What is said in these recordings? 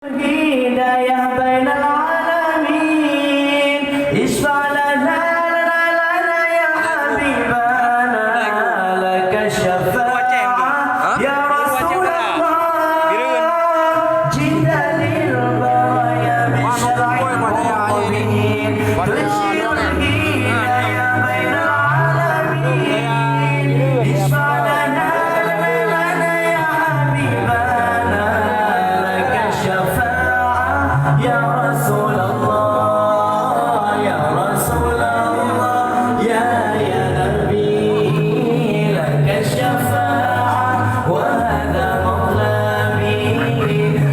hidayah bainal alamin isfa' lana ya habibana laka syafa'ah ya Rasulullah jita lil baraya min syar'il muqamin tushirul hidayah bainal alamin isfa' lana ya habibana laka syafa'ah ya Rasulullah ya Rasulullah ya Nabi laka syafa'ah wa hadha maqlami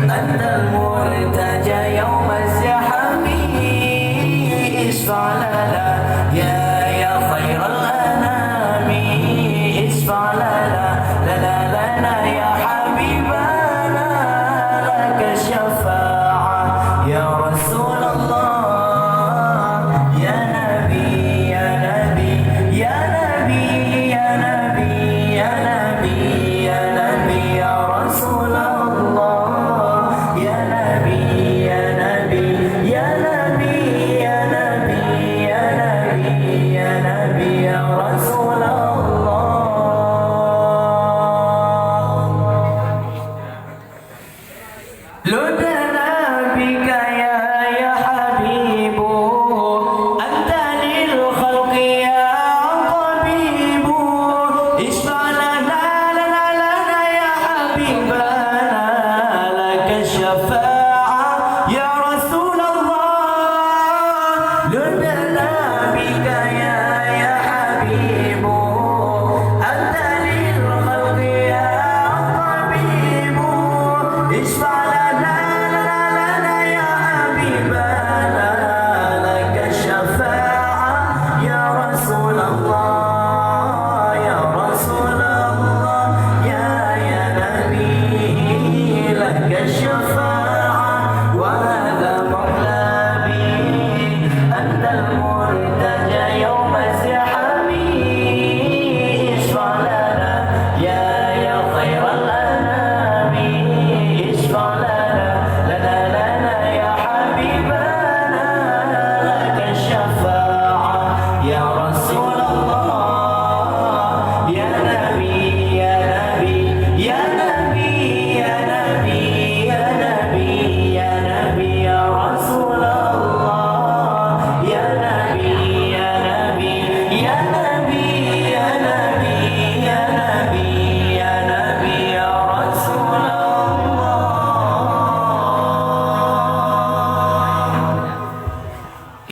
anta al-murtaja yawm az-zahami isfa' lana ya khairal anami isfa' lana ya habibana laka syafa'ah ya Rasulullah ya Nabi ya Nabi ya Nabi ya Nabi ya Nabi ya Nabi ya Rasulullah ya Nabi ya Nabi ya Nabi ya Nabi ya Nabi ya Nabi ya Rasulullah Luda